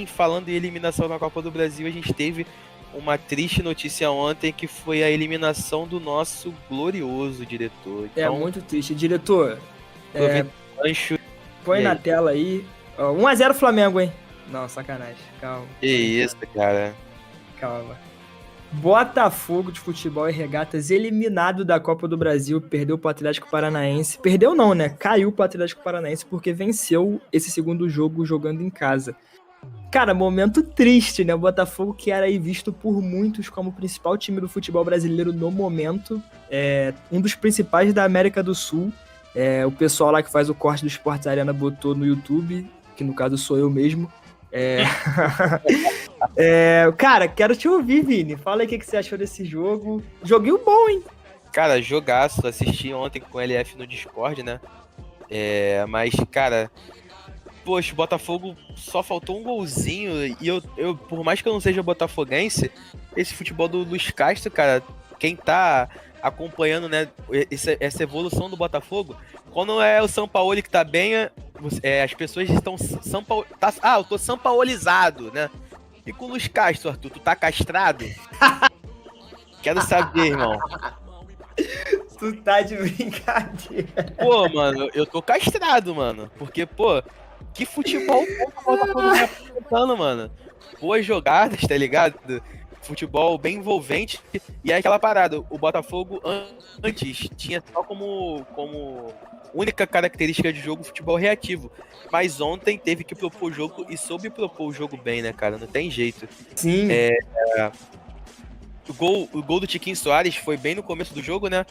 falando em eliminação na Copa do Brasil, a gente teve uma triste notícia ontem, que foi a eliminação do nosso glorioso diretor. É Então, muito triste. Diretor, aproveita o gancho. põe E na aí? tela aí. Ó, 1-0 Flamengo, hein? Não, sacanagem. Calma. Que isso, cara. Calma. Botafogo de Futebol e Regatas eliminado da Copa do Brasil, perdeu pro Atlético Paranaense. Perdeu não, né? Caiu pro Atlético Paranaense porque venceu esse segundo jogo jogando em casa. Cara, momento triste, né? O Botafogo, que era aí visto por muitos como o principal time do futebol brasileiro no momento, um dos principais da América do Sul. O pessoal lá que faz o corte do Esportes Arena botou no YouTube, que no caso sou eu mesmo. Cara, quero te ouvir, Vini. Fala aí o que você achou desse jogo. Joguinho bom, hein? Cara, jogaço. Assisti ontem com o LF no Discord, né? Mas, cara, poxa, o Botafogo só faltou um golzinho. E eu, por mais que eu não seja botafoguense, esse futebol do Luiz Castro, cara, quem tá acompanhando, né, essa evolução do Botafogo, quando é o Sampaoli que tá bem, as pessoas estão eu tô sampaolizado, né? E com o Luiz Castro, Arthur, tu tá castrado? Quero saber, irmão. Tu tá de brincadeira. Pô, mano, eu tô castrado, mano. Porque, pô, que futebol bom que o Botafogo tá apresentando, mano. Boas jogadas, tá ligado? Futebol bem envolvente. E é aquela parada, o Botafogo antes tinha só como única característica de jogo futebol reativo. Mas ontem teve que propor o jogo e soube propor o jogo bem, né, cara? Não tem jeito. Sim. O gol do Tiquinho Soares foi bem no começo do jogo, né?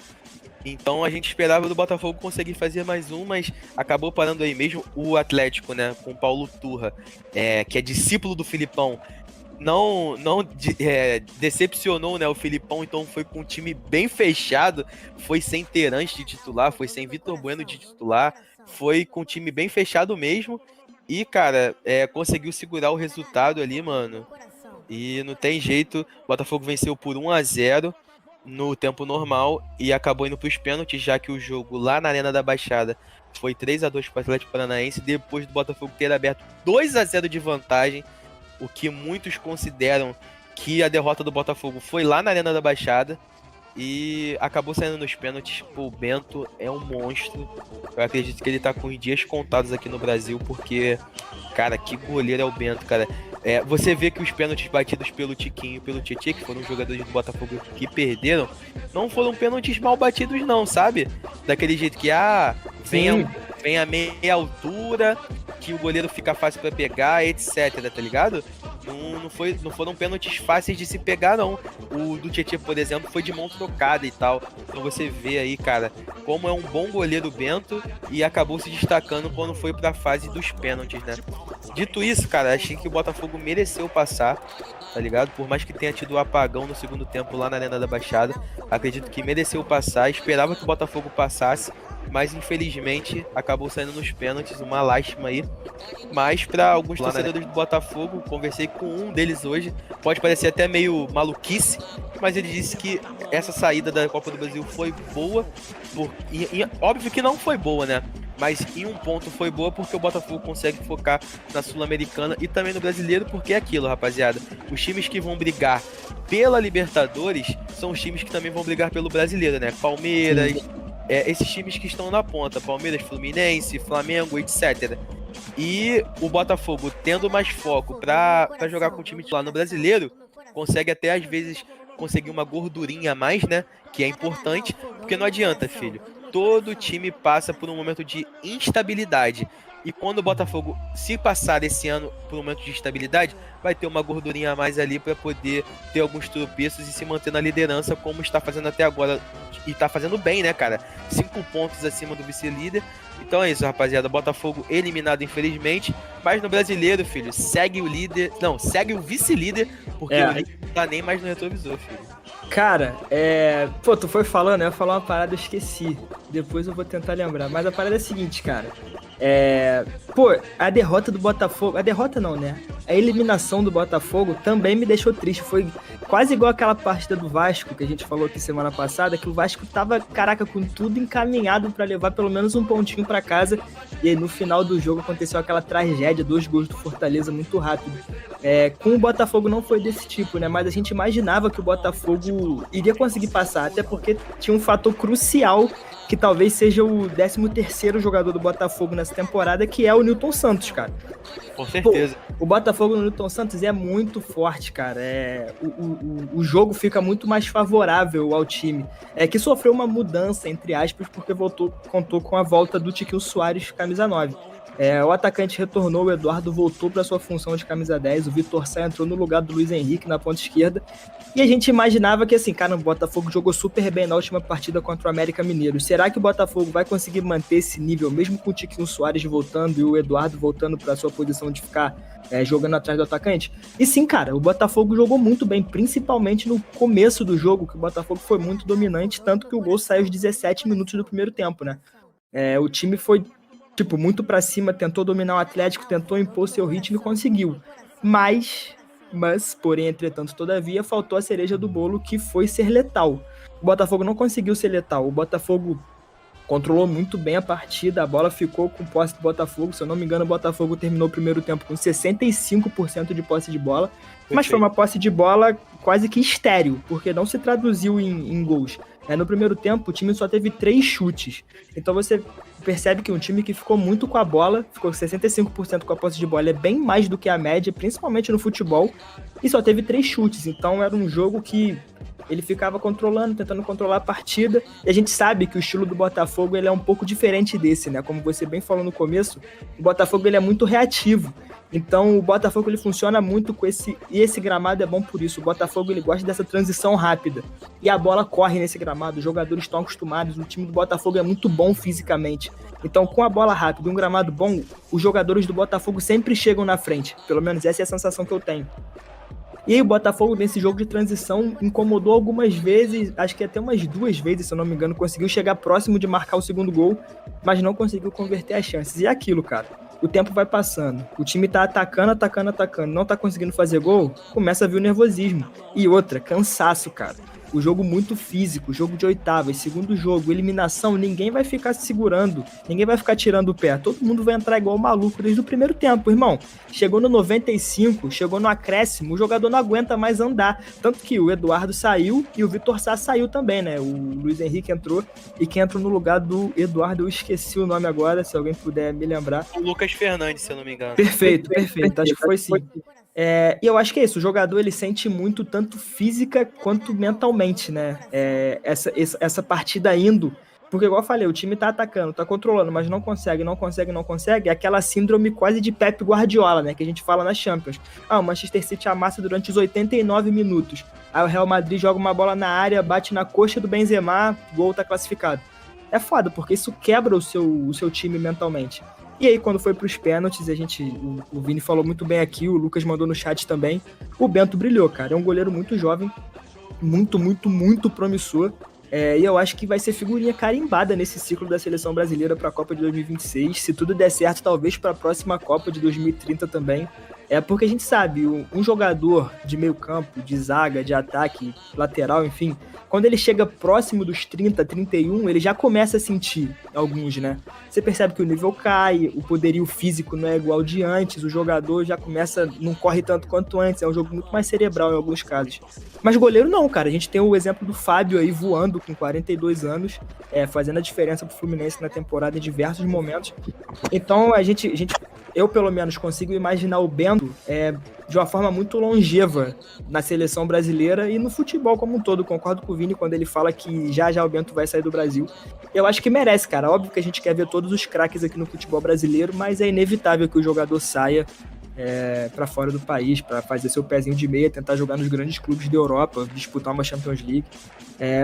Então a gente esperava do Botafogo conseguir fazer mais um, mas acabou parando aí mesmo. O Atlético, né, com o Paulo Turra, que é discípulo do Filipão, não decepcionou, né, o Filipão, então foi com um time bem fechado, foi sem Terãs de titular, foi sem Vitor Bueno de titular, foi com um time bem fechado mesmo, e, cara, conseguiu segurar o resultado ali, mano, e não tem jeito, o Botafogo venceu por 1-0 no tempo normal e acabou indo para os pênaltis, já que o jogo lá na Arena da Baixada foi 3-2 para o Atlético Paranaense, depois do Botafogo ter aberto 2-0 de vantagem, o que muitos consideram que a derrota do Botafogo foi lá na Arena da Baixada, e acabou saindo nos pênaltis. Pô, o Bento é um monstro. Eu acredito que ele tá com os dias contados aqui no Brasil, porque, cara, que goleiro é o Bento, cara. Você vê que os pênaltis batidos pelo Tiquinho e pelo Tietê, que foram os jogadores do Botafogo que perderam, não foram pênaltis mal batidos não, sabe? Daquele jeito que, vem a meia altura, que o goleiro fica fácil pra pegar, etc, tá ligado? Não foram pênaltis fáceis de se pegar, não. O do Tietê, por exemplo, foi de mão trocada e tal. Então você vê aí, cara, como é um bom goleiro Bento e acabou se destacando quando foi pra fase dos pênaltis, né? Dito isso, cara, achei que o Botafogo mereceu passar, tá ligado? Por mais que tenha tido o apagão no segundo tempo lá na Arena da Baixada, acredito que mereceu passar. Esperava que o Botafogo passasse, mas infelizmente acabou saindo nos pênaltis, uma lástima aí. Mas para alguns torcedores do Botafogo, conversei com um deles hoje, pode parecer até meio maluquice, mas ele disse que essa saída da Copa do Brasil foi boa, óbvio que não foi boa, né? Mas em um ponto foi boa porque o Botafogo consegue focar na Sul-Americana e também no Brasileiro, porque é aquilo, rapaziada. Os times que vão brigar pela Libertadores são os times que também vão brigar pelo Brasileiro, né? Palmeiras, esses times que estão na ponta, Palmeiras, Fluminense, Flamengo, etc. E o Botafogo, tendo mais foco pra jogar com o time lá no Brasileiro, consegue até às vezes conseguir uma gordurinha a mais, né? Que é importante, porque não adianta, filho. Todo time passa por um momento de instabilidade. E quando o Botafogo, se passar esse ano por um momento de instabilidade, vai ter uma gordurinha a mais ali para poder ter alguns tropeços e se manter na liderança, como está fazendo até agora. E tá fazendo bem, né, cara? 5 pontos acima do vice-líder. Então é isso, rapaziada. Botafogo eliminado, infelizmente. Mas no Brasileiro, filho, segue o líder. Não, segue o vice-líder, porque o líder não tá nem mais no retrovisor, filho. Cara, Pô, tu foi falando, eu ia falar uma parada, eu esqueci. Depois eu vou tentar lembrar. Mas a parada é a seguinte, cara. Pô, a derrota do Botafogo... A derrota não, né? A eliminação do Botafogo também me deixou triste. Foi quase igual aquela partida do Vasco que a gente falou aqui semana passada, que o Vasco tava, caraca, com tudo encaminhado pra levar pelo menos um pontinho pra casa. E aí no final do jogo aconteceu aquela tragédia, 2 gols do Fortaleza muito rápido. Com o Botafogo não foi desse tipo, né? Mas a gente imaginava que o Botafogo iria conseguir passar, até porque tinha um fator crucial que talvez seja o 13º jogador do Botafogo nessa temporada, que é o Nilton Santos, cara. Com certeza. Pô, o Botafogo no Nilton Santos é muito forte, cara. O jogo fica muito mais favorável ao time. Que sofreu uma mudança, entre aspas, porque contou com a volta do Tiquinho Soares, camisa 9. O atacante retornou, o Eduardo voltou para sua função de camisa 10, o Vitor Sá entrou no lugar do Luiz Henrique na ponta esquerda, e a gente imaginava que assim, cara, o Botafogo jogou super bem na última partida contra o América Mineiro. Será que o Botafogo vai conseguir manter esse nível, mesmo com o Tiquinho Soares voltando e o Eduardo voltando para sua posição de ficar jogando atrás do atacante? E sim, cara, o Botafogo jogou muito bem, principalmente no começo do jogo, que o Botafogo foi muito dominante, tanto que o gol saiu aos 17 minutos do primeiro tempo, né? O time foi muito pra cima, tentou dominar o Atlético, tentou impor seu ritmo e conseguiu. Mas, porém, entretanto, todavia, faltou a cereja do bolo, que foi ser letal. O Botafogo não conseguiu ser letal. O Botafogo controlou muito bem a partida, a bola ficou com posse do Botafogo. Se eu não me engano, o Botafogo terminou o primeiro tempo com 65% de posse de bola. Mas foi uma posse de bola quase que estéril, porque não se traduziu em gols. No primeiro tempo, o time só teve 3 chutes. Então você percebe que um time que ficou muito com a bola, ficou 65% com a posse de bola, é bem mais do que a média, principalmente no futebol, e só teve 3 chutes. Então era um jogo que ele ficava controlando, tentando controlar a partida, e a gente sabe que o estilo do Botafogo ele é um pouco diferente desse, né? Como você bem falou no começo, o Botafogo ele é muito reativo. Então o Botafogo ele funciona muito com esse gramado é bom por isso. O Botafogo ele gosta dessa transição rápida e a bola corre nesse gramado. Os jogadores estão acostumados. O time do Botafogo é muito bom fisicamente. Então com a bola rápida e um gramado bom, os jogadores do Botafogo sempre chegam na frente. Pelo menos essa é a sensação que eu tenho. E aí o Botafogo nesse jogo de transição incomodou algumas vezes, acho que até umas 2 vezes, se eu não me engano, conseguiu chegar próximo de marcar o segundo gol, mas não conseguiu converter as chances. E é aquilo, cara. O tempo vai passando, o time tá atacando, não tá conseguindo fazer gol, começa a vir o nervosismo. E outra, cansaço, cara. O jogo muito físico, jogo de oitavas, segundo jogo, eliminação, ninguém vai ficar se segurando, ninguém vai ficar tirando o pé, todo mundo vai entrar igual maluco desde o primeiro tempo, irmão. Chegou no 95, chegou no acréscimo, o jogador não aguenta mais andar, tanto que o Eduardo saiu e o Vitor Sá saiu também, né? O Luiz Henrique entrou, e quem entrou no lugar do Eduardo, eu esqueci o nome agora, se alguém puder me lembrar. O Lucas Fernandes, se eu não me engano. Perfeito, acho que foi sim. E eu acho que é isso, o jogador ele sente muito, tanto física quanto mentalmente, né? Essa partida indo, porque igual eu falei, o time tá atacando, tá controlando, mas não consegue, é aquela síndrome quase de Pep Guardiola, né? Que a gente fala na Champions. O Manchester City amassa durante os 89 minutos, aí o Real Madrid joga uma bola na área, bate na coxa do Benzema, gol, tá classificado. É foda, porque isso quebra o seu time mentalmente. E aí, quando foi pros pênaltis, o Vini falou muito bem aqui, o Lucas mandou no chat também, o Bento brilhou, cara. É um goleiro muito jovem, muito, muito, muito promissor. E eu acho que vai ser figurinha carimbada nesse ciclo da seleção brasileira para a Copa de 2026. Se tudo der certo, talvez para a próxima Copa de 2030 também. Porque a gente sabe, um jogador de meio campo, de zaga, de ataque, lateral, enfim, quando ele chega próximo dos 30, 31, ele já começa a sentir alguns, né? Você percebe que o nível cai, o poderio físico não é igual de antes, o jogador já começa, não corre tanto quanto antes, é um jogo muito mais cerebral em alguns casos. Mas goleiro não, cara, a gente tem o exemplo do Fábio aí voando com 42 anos, fazendo a diferença pro Fluminense na temporada em diversos momentos. Então eu pelo menos consigo imaginar o Bento de uma forma muito longeva na seleção brasileira e no futebol como um todo. Concordo com o Vini quando ele fala que já o Bento vai sair do Brasil. Eu acho que merece, cara. Óbvio que a gente quer ver todos os craques aqui no futebol brasileiro, mas é inevitável que o jogador saia para fora do país, para fazer seu pezinho de meia, tentar jogar nos grandes clubes da Europa, disputar uma Champions League.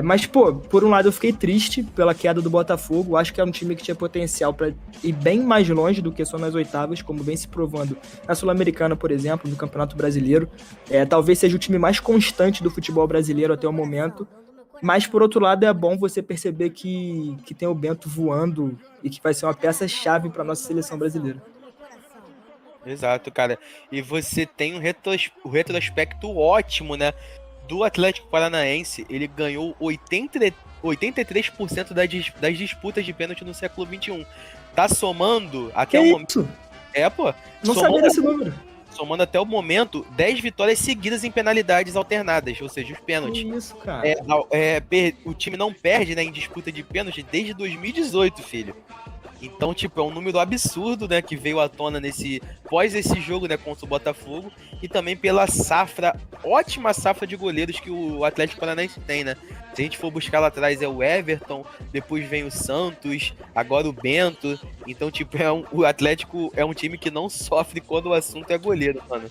Mas, por um lado eu fiquei triste pela queda do Botafogo, acho que é um time que tinha potencial para ir bem mais longe do que só nas oitavas, como vem se provando na Sul-Americana, por exemplo, no Campeonato Brasileiro. Talvez seja o time mais constante do futebol brasileiro até o momento, Mas, por outro lado, é bom você perceber que tem o Bento voando e que vai ser uma peça-chave para nossa seleção brasileira. Exato, cara. E você tem um retrospecto ótimo, né? Do Atlético Paranaense. Ele ganhou 83% das disputas de pênalti no século XXI. Tá somando até Que o momento. isso? É, pô. Não sabia desse número. Somando até o momento 10 vitórias seguidas em penalidades alternadas, ou seja, os pênaltis. Que isso, cara. O time não perde, né, em disputa de pênalti desde 2018, filho. Então, tipo, é um número absurdo, né, que veio à tona pós esse jogo, né, contra o Botafogo, e também pela ótima safra de goleiros que o Atlético Paranaense tem, né? Se a gente for buscar lá atrás é o Everton, depois vem o Santos, agora o Bento. Então, tipo, o Atlético é um time que não sofre quando o assunto é goleiro, mano.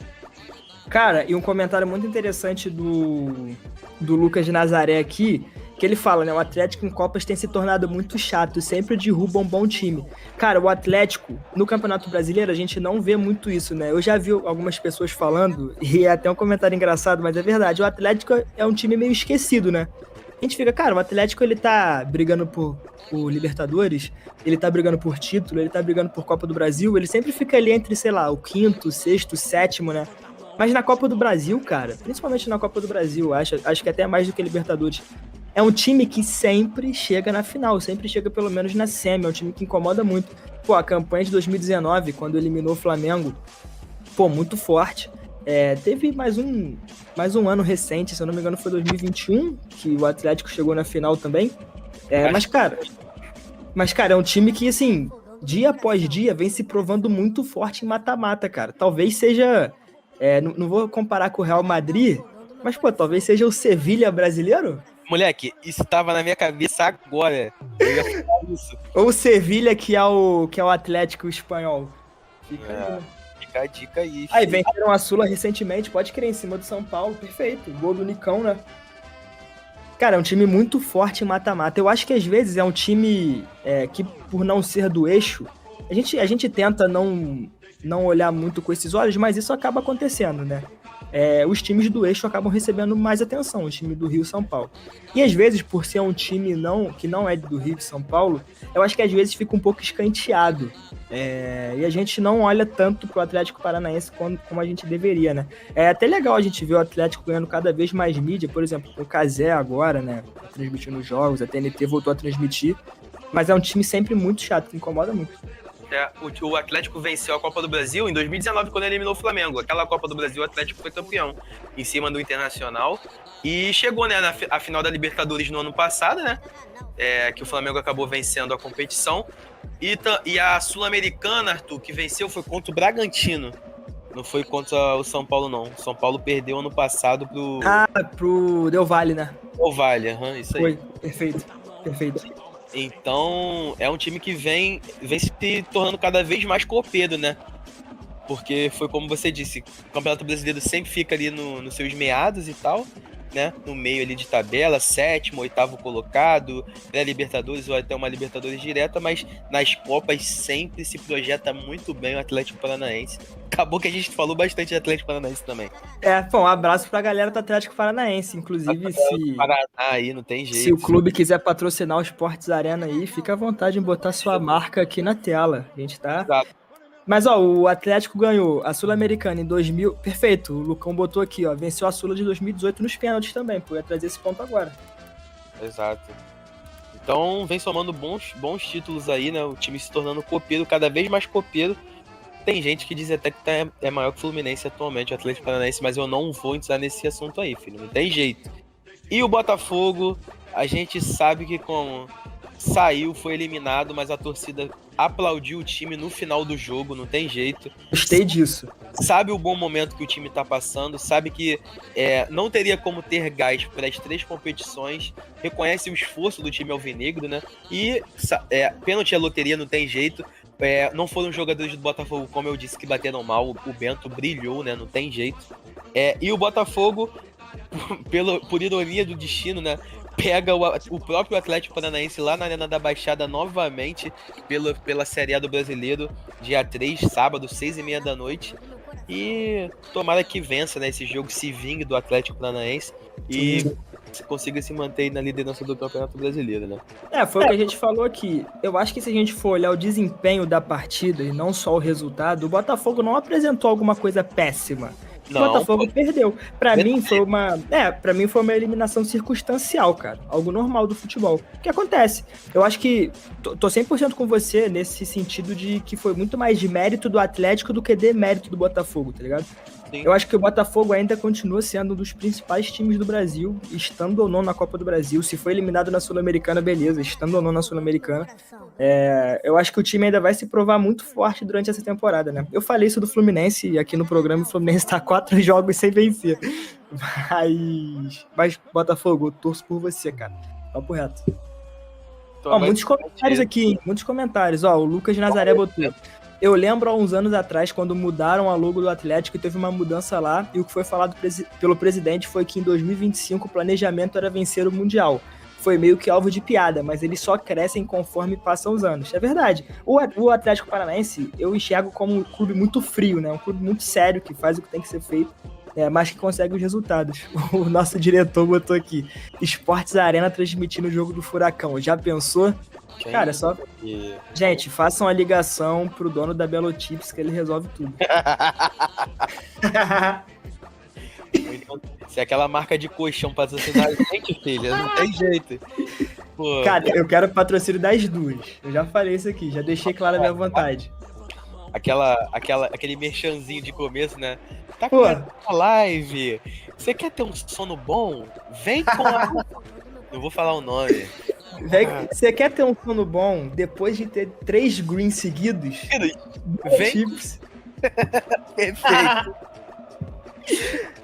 Cara, e um comentário muito interessante do Lucas de Nazaré aqui, que ele fala, né, o Atlético em Copas tem se tornado muito chato, sempre derruba um bom time. Cara, o Atlético, no Campeonato Brasileiro, a gente não vê muito isso, né? Eu já vi algumas pessoas falando, e é até um comentário engraçado, mas é verdade, o Atlético é um time meio esquecido, né? A gente fica, cara, o Atlético, ele tá brigando por Libertadores, ele tá brigando por título, ele tá brigando por Copa do Brasil, ele sempre fica ali entre, sei lá, o quinto, sexto, sétimo, né? Mas na Copa do Brasil, cara, principalmente na Copa do Brasil, acho que até mais do que Libertadores, é um time que sempre chega na final, sempre chega pelo menos na semi, é um time que incomoda muito. Pô, a campanha de 2019, quando eliminou o Flamengo, pô, muito forte. Teve mais um ano recente, se eu não me engano foi 2021, que o Atlético chegou na final também. Mas, cara, é um time que, assim, dia após dia, vem se provando muito forte em mata-mata, cara. Talvez seja... não vou comparar com o Real Madrid, mas, pô, talvez seja o Sevilha brasileiro? Moleque, isso tava na minha cabeça agora. Eu ia falar isso. Ou o Sevilha, que é o Atlético espanhol. Fica a dica aí. Aí, venceram a Sula recentemente, pode crer, em cima do São Paulo, perfeito. Gol do Nicão, né? Cara, é um time muito forte em mata-mata. Eu acho que às vezes é um time que, por não ser do eixo, a gente tenta não olhar muito com esses olhos, mas isso acaba acontecendo, né? Os times do eixo acabam recebendo mais atenção, o time do Rio e São Paulo. E às vezes, por ser um time que não é do Rio e São Paulo, eu acho que às vezes fica um pouco escanteado. E a gente não olha tanto pro Atlético Paranaense como a gente deveria, né? É até legal a gente ver o Atlético ganhando cada vez mais mídia, por exemplo, o Cazé agora, né? Transmitindo jogos, a TNT voltou a transmitir, mas é um time sempre muito chato, que incomoda muito. O Atlético venceu a Copa do Brasil em 2019, quando eliminou o Flamengo. Aquela Copa do Brasil, o Atlético foi campeão em cima do Internacional. E chegou, né, na final da Libertadores no ano passado, né? Que o Flamengo acabou vencendo a competição. E a Sul-Americana, Arthur, que venceu foi contra o Bragantino. Não foi contra o São Paulo, não. O São Paulo perdeu ano passado pro Del Valle, né? Del Valle, isso aí. Foi, perfeito. Então, é um time que vem se tornando cada vez mais copeiro, né? Porque foi como você disse, o Campeonato Brasileiro sempre fica ali nos seus meados e tal, né? No meio ali de tabela, 7º, 8º colocado, pré-Libertadores ou até uma Libertadores direta, mas nas Copas sempre se projeta muito bem o Atlético Paranaense. Acabou que a gente falou bastante de Atlético Paranaense também. Um abraço pra galera do Atlético Paranaense, inclusive se... Paraná aí, não tem jeito. Se o clube quiser patrocinar o Esportes Arena aí, fica à vontade em botar sua marca aqui na tela. A gente tá... Exato. Mas, ó, o Atlético ganhou a Sul-Americana em 2000... Perfeito, o Lucão botou aqui, ó, venceu a Sula de 2018 nos pênaltis também, pô, ia trazer esse ponto agora. Exato. Então, vem somando bons títulos aí, né? O time se tornando copeiro, cada vez mais copeiro. Tem gente que diz até que é maior que o Fluminense atualmente, o Atlético Paranaense, mas eu não vou entrar nesse assunto aí, filho. Não tem jeito. E o Botafogo, a gente sabe que como saiu, foi eliminado, mas a torcida aplaudiu o time no final do jogo, não tem jeito. Gostei disso. Sabe o bom momento que o time tá passando, sabe que não teria como ter gás para as 3 competições, reconhece o esforço do time alvinegro, né? E pênalti é loteria, não tem jeito. Não foram jogadores do Botafogo, como eu disse, que bateram mal. O Bento brilhou, né? Não tem jeito. E o Botafogo, por ironia do destino, né? Pega o próprio Atlético Paranaense lá na Arena da Baixada novamente pela Série A do Brasileiro, dia 3, sábado, 6h30 da noite. E tomara que vença, né? Esse jogo se vingue do Atlético Paranaense e consiga se manter na liderança do Campeonato Brasileiro, né? Foi o que a gente falou aqui. Eu acho que se a gente for olhar o desempenho da partida e não só o resultado, o Botafogo não apresentou alguma coisa péssima. O Botafogo perdeu. Pra mim foi uma eliminação circunstancial, cara. Algo normal do futebol. O que acontece? Eu acho que tô 100% com você nesse sentido de que foi muito mais de mérito do Atlético do que de mérito do Botafogo, tá ligado? Sim. Eu acho que o Botafogo ainda continua sendo um dos principais times do Brasil, estando ou não na Copa do Brasil. Se foi eliminado na Sul-Americana, beleza. Estando ou não na Sul-Americana. Eu acho que o time ainda vai se provar muito forte durante essa temporada, né? Eu falei isso do Fluminense aqui no programa, o Fluminense tá 4 jogos sem vencer. Mas Botafogo, eu torço por você, cara. Papo reto. Muitos comentários aqui, hein? Muitos comentários. O Lucas Nazaré botou. Eu lembro há uns anos atrás, quando mudaram a logo do Atlético e teve uma mudança lá, e o que foi falado pelo presidente foi que em 2025 o planejamento era vencer o Mundial. Foi meio que alvo de piada, mas eles só crescem conforme passam os anos. É verdade. O Atlético Paranaense eu enxergo como um clube muito frio, né? Um clube muito sério, que faz o que tem que ser feito, mas que consegue os resultados. O nosso diretor botou aqui: Esportes Arena transmitindo o jogo do Furacão. Já pensou? Cara, só... Gente, façam a ligação pro dono da Belo Chips que ele resolve tudo. Se aquela marca de colchão patrocinar a gente, filha, não tem jeito. Pô. Cara, eu quero patrocínio das duas. Eu já falei isso aqui, já deixei claro a minha vontade. Aquele merchanzinho de começo, né? Tá com a live. Você quer ter um sono bom? Vem com a... Não vou falar o nome. Você quer ter um sono bom depois de ter 3 greens seguidos? Vem. Chips. Perfeito.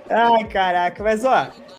Ai, caraca. Mas,